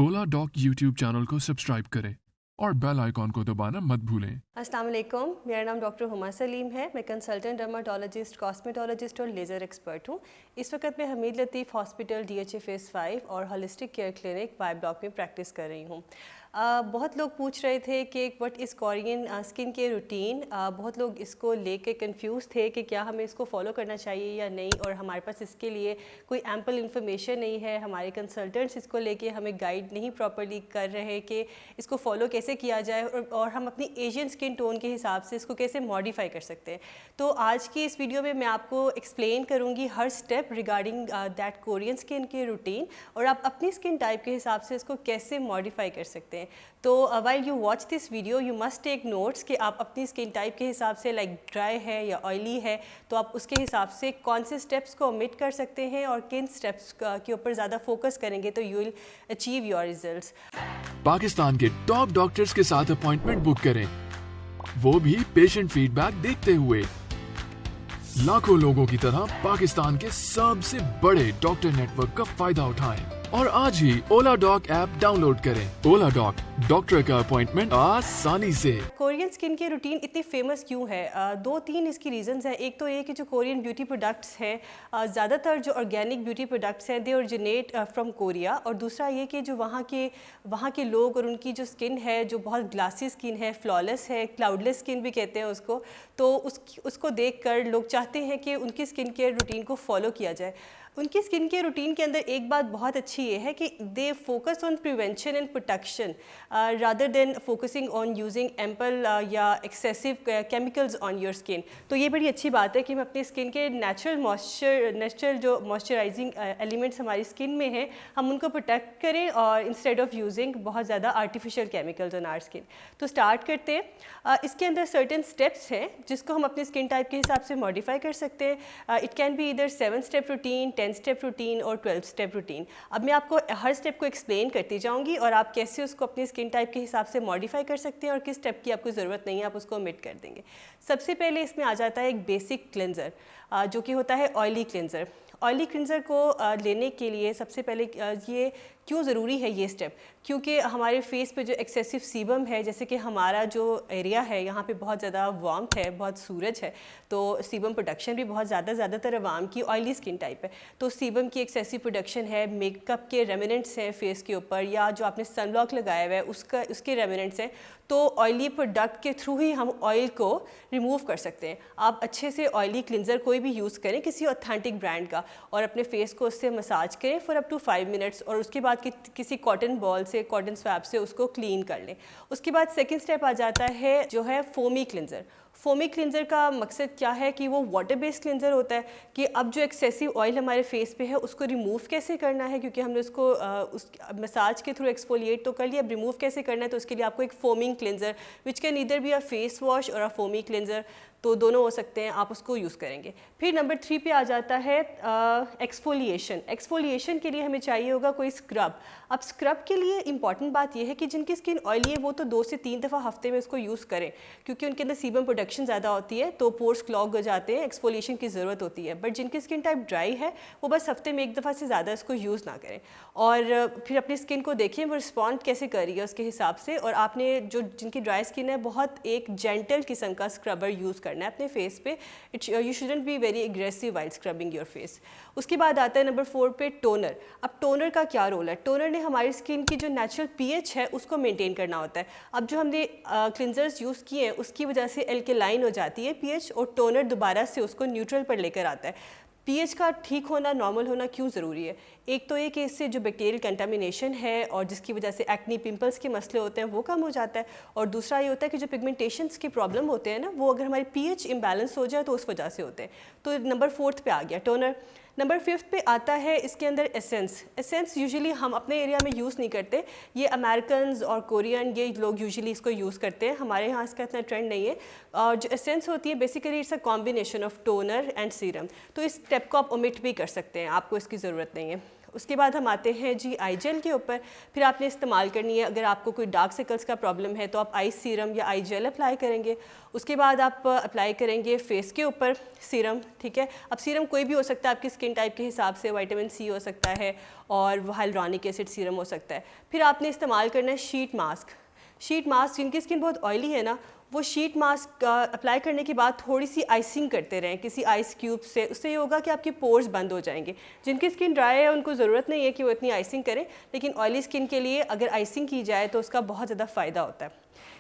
ओला dock YouTube channel को subscribe करें और बेल आइकॉन को दबाना मत भूलें। अस्सलाम वालेकुम, मेरा नाम डॉक्टर हुमा सलीम है। मैं कंसल्टेंट डर्माटोलॉजिस्ट, कॉस्मेटोलॉजिस्ट और लेज़र एक्सपर्ट हूँ। इस वक्त मैं Hameed Latif hospital DHA phase 5 और holistic care clinic Y block में प्रैक्टिस कर रही हूँ। बहुत लोग पूछ रहे थे कि what is Korean skin care routine. बहुत लोग इसको लेके कंफ्यूज थे कि क्या हमें इसको फॉलो करना चाहिए या नहीं, और हमारे पास इसके लिए कोई एम्पल इन्फॉर्मेशन नहीं है। हमारे कंसल्टेंट्स इसको लेके हमें गाइड नहीं प्रॉपर्ली कर रहे कि इसको फॉलो कैसे किया जाए और हम अपनी एशियन स्किन टोन के हिसाब से इसको कैसे मॉडिफाई कर सकते हैं। तो आज की इस वीडियो में मैं आपको एक्सप्लेन करूँगी हर step regarding that Korean skin care routine, और आप अपनी स्किन टाइप के हिसाब से इसको कैसे मॉडिफाई कर सकते हैं। तो while you watch this video you must take notes कि आप अपनी स्किन टाइप के हिसाब से, लाइक ड्राई है या ऑयली है, तो आप उसके हिसाब से कौन से स्टेप्स को ओमिट कर सकते हैं और किन स्टेप्स के ऊपर ज़्यादा फोकस करेंगे तो you will achieve your results. Pakistan के टॉप डॉक्टर्स के साथ अपॉइंटमेंट बुक करें, वो भी पेशेंट फीडबैक देखते हुए। लाखों लोगों की तरह पाकिस्तान के सबसे बड़े डॉक्टर नेटवर्क का फायदा उठाएं और आज ही ओला डॉक ऐप डाउनलोड करें। ओला डॉक, डॉक्टर का अपॉइंटमेंट आसानी से। कोरियन स्किन केयर रूटीन इतनी फेमस क्यों है? दो तीन इसकी रीजंस हैं। एक तो ये कि जो कोरियन ब्यूटी प्रोडक्ट्स हैं, ज़्यादातर जो ऑर्गेनिक ब्यूटी प्रोडक्ट्स हैं दे ओरिजिनेट फ्रॉम कोरिया, और दूसरा ये कि जो वहाँ के लोग और उनकी जो स्किन है जो बहुत ग्लासी स्किन है, फ्लॉलेस है, क्लाउडलेस स्किन भी कहते हैं उसको, तो उसको देख कर लोग चाहते हैं कि उनकी स्किन केयर रूटीन को फॉलो किया जाए। उनकी स्किन केयर रूटीन के अंदर एक बात बहुत अच्छी ये है कि they focus on prevention and protection rather than focusing on using ample या excessive chemicals on your skin. तो ये बड़ी अच्छी बात है कि हम अपनी स्किन के नेचुरल जो मॉइस्चराइजिंग एलिमेंट्स हमारी स्किन में हैं हम उनको प्रोटेक्ट करें, और इंस्टेड ऑफ यूजिंग बहुत ज़्यादा artificial chemicals on our skin. तो स्टार्ट करते हैं। इसके अंदर सर्टेन स्टेप्स हैं जिसको हम अपनी स्किन टाइप के हिसाब से मॉडिफाई कर सकते हैं। इट कैन बी इधर 7 स्टेप रूटीन, 10 स्टेप रूटीन और 12 स्टेप रूटीन। अब मैं आपको हर स्टेप को एक्सप्लेन करती जाऊंगी और आप कैसे उसको अपनी स्किन टाइप के हिसाब से मॉडिफाई कर सकते हैं और किस स्टेप की आपको ज़रूरत नहीं है, आप उसको ओमिट कर देंगे। सबसे पहले इसमें आ जाता है एक बेसिक क्लेंजर जो कि होता है ऑयली क्लेंजर। ऑयली क्लेंजर को लेने के लिए सबसे पहले ये क्यों ज़रूरी है ये स्टेप, क्योंकि हमारे फेस पे जो एक्सेसिव सीबम है, जैसे कि हमारा जो एरिया है यहाँ पे बहुत ज़्यादा वार्मथ है, बहुत सूरज है, तो सीबम प्रोडक्शन भी बहुत ज़्यादातर अवाम की ऑयली स्किन टाइप है। तो सीबम की एक्सेसिव प्रोडक्शन है, मेकअप के रेमिनेंट्स हैं फेस के ऊपर, या जो आपने सनब्लॉक लगाया हुआ है उसके रेमिनेंट्स हैं, तो ऑयली प्रोडक्ट के थ्रू ही हम ऑयल को रिमूव कर सकते हैं। आप अच्छे से ऑयली क्लिनज़र कोई भी यूज़ करें किसी ऑथेंटिक ब्रांड का, और अपने फेस को उससे मसाज करें फॉर अप टू 5 मिनट्स, और उसके बाद किसी कॉटन बॉल से, कॉटन स्वैप से उसको क्लीन कर लें। उसके बाद सेकंड स्टेप आ जाता है जो है फोमी क्लिनज़र। फोमी क्लिनज़र का मकसद क्या है कि वो वाटर बेस्ड क्लिनज़र होता है कि अब जो एक्सेसिव ऑयल हमारे फेस पे है उसको रिमूव कैसे करना है, क्योंकि हमने उसको उस मसाज के थ्रू एक्सफोलिएट तो कर लिया, अब रिमूव कैसे करना है, तो उसके लिए आपको एक foaming cleanser which can either be a face wash और अ फोमी क्लिनज़र, तो दोनों हो सकते हैं, आप उसको यूज़ करेंगे। फिर नंबर 3 पे आ जाता है एक्सफोलिएशन। एक्सफोलिएशन के लिए हमें चाहिए होगा कोई स्क्रब। अब स्क्रब के लिए इंपॉर्टेंट बात यह है कि जिनकी स्किन ऑयली है वो तो 2 से 3 दफ़ा हफ्ते में इसको यूज़ करें, क्योंकि उनके अंदर सीबम प्रोडक्शन ज़्यादा होती है तो पोर्स क्लॉग हो जाते हैं, एक्सफोलिएशन की ज़रूरत होती है। बट जिनकी स्किन टाइप ड्राई है वो बस हफ्ते में 1 दफ़ा से ज़्यादा इसको यूज़ ना करें, और फिर अपनी स्किन को देखें वो रिस्पॉन्ड कैसे कर रही है उसके हिसाब से, और आपने जिनकी ड्राई स्किन है बहुत एक जेंटल किस्म का स्क्रबर यूज़ करना है अपने फेस पे। You shouldn't be very aggressive while scrubbing your face. उसके बाद आता है नंबर 4 पे टोनर। अब टोनर का क्या रोल है? टोनर ने हमारी स्किन की जो नेचुरल पीएच है उसको मेंटेन करना होता है। अब जो हमने क्लिनजर्स यूज़ किए हैं उसकी वजह से एल्केलाइन हो जाती है पीएच, और टोनर दोबारा से उसको न्यूट्रल पर लेकर आता है। पीएच का ठीक होना, नॉर्मल होना क्यों ज़रूरी है? एक तो ये कि इससे जो बैक्टीरियल कंटामिनेशन है और जिसकी वजह से एक्नी पिंपल्स के मसले होते हैं वो कम हो जाता है, और दूसरा ये होता है कि जो पिगमेंटेशंस के प्रॉब्लम होते हैं ना, वो अगर हमारी पीएच इम्बैलेंस हो जाए तो उस वजह से होते हैं। तो नंबर 4 पे आ गया टोनर। नंबर 5 पे आता है इसके अंदर एसेंस। एसेंस यूजुअली हम अपने एरिया में यूज़ नहीं करते, ये अमेरिकन और कोरियन ये लोग यूजुअली इसको यूज़ करते हैं, हमारे यहाँ इसका इतना ट्रेंड नहीं है। और जो एसेंस होती है basically it's a combination of toner and serum, तो इस स्टेप को आप ओमिट भी कर सकते हैं, आपको इसकी ज़रूरत नहीं है। उसके बाद हम आते हैं जी आई जेल के ऊपर। फिर आपने इस्तेमाल करनी है, अगर आपको कोई डार्क सर्कल्स का प्रॉब्लम है तो आप आई सीरम या आई जेल अप्लाई करेंगे। उसके बाद आप अप्लाई करेंगे फेस के ऊपर सीरम, ठीक है। अब सीरम कोई भी हो सकता है आपकी स्किन टाइप के हिसाब से, विटामिन सी हो सकता है और हाइलुरोनिक एसिड सीरम हो सकता है। फिर आपने इस्तेमाल करना है शीट मास्क। शीट मास्क, जिनकी स्किन बहुत ऑयली है ना, वो शीट मास्क अप्लाई करने के बाद थोड़ी सी आइसिंग करते रहें किसी आइस क्यूब से। उससे ये होगा कि आपके पोर्स बंद हो जाएंगे। जिनकी स्किन ड्राई है उनको ज़रूरत नहीं है कि वो इतनी आइसिंग करें, लेकिन ऑयली स्किन के लिए अगर आइसिंग की जाए तो उसका बहुत ज़्यादा फ़ायदा होता है।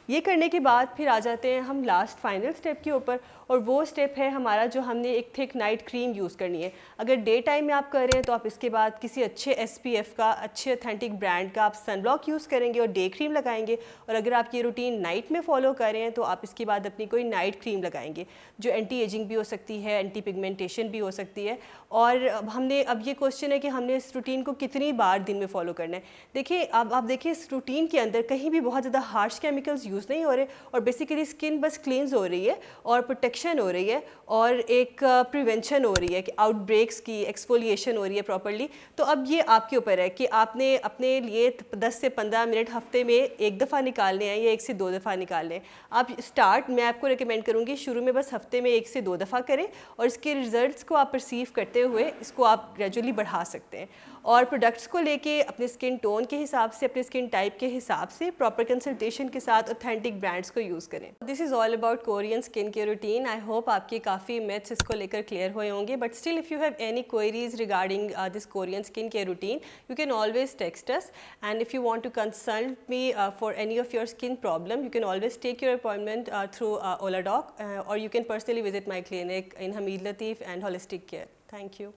ये करने के बाद फिर आ जाते हैं हम लास्ट फाइनल स्टेप के ऊपर, और वो स्टेप है हमारा जो हमने एक थिक नाइट क्रीम यूज़ करनी है। अगर डे टाइम में आप कर रहे हैं तो आप इसके बाद किसी अच्छे SPF का, अच्छे ऑथेंटिक ब्रांड का आप सनब्लॉक यूज़ करेंगे और डे क्रीम लगाएंगे। और अगर आप ये रूटीन नाइट में फॉलो कर रहे हैं तो आप इसके बाद अपनी कोई नाइट क्रीम लगाएंगे जो एंटी एजिंग भी हो सकती है, एंटी पिगमेंटेशन भी हो सकती है। और अब ये क्वेश्चन है कि हमने इस रूटीन को कितनी बार दिन में फॉलो करना है। देखिए, अब आप देखिए इस रूटीन के अंदर कहीं भी बहुत ज़्यादा हार्श केमिकल्स यूज़ नहीं हो रहे, और बेसिकली स्किन बस क्लींस हो रही है और प्रोटेक्शन हो रही है और एक प्रिवेंशन हो रही है कि आउटब्रेक्स की एक्सफोलिएशन हो रही है प्रॉपर्ली। तो अब ये आपके ऊपर है कि आपने अपने लिए 10 से 15 मिनट हफ्ते में एक दफ़ा निकालने हैं या 1 से 2 दफ़ा निकालने हैं। आप मैं आपको रिकमेंड करूँगी शुरू में बस हफ्ते में 1 से 2 दफ़ा करें, और इसके रिजल्ट्स को आप परसीव करते हुए इसको आप ग्रेजुअली बढ़ा सकते हैं। और प्रोडक्ट्स को लेके अपने स्किन टोन के हिसाब से, अपने स्किन टाइप के हिसाब से प्रॉपर कंसल्टेशन के साथ ऑथेंटिक ब्रांड्स को यूज़ करें। This is all about Korean skin care routine. I hope आपके काफ़ी मिथ्स इसको लेकर क्लियर हुए होंगे, but still if you have any queries regarding this Korean skin care routine, you can always text us, and if you want to consult me for any of your skin problem, you can always take your appointment through Oladoc, or you can personally visit my clinic in Hamid Latif and Holistic Care. Thank you.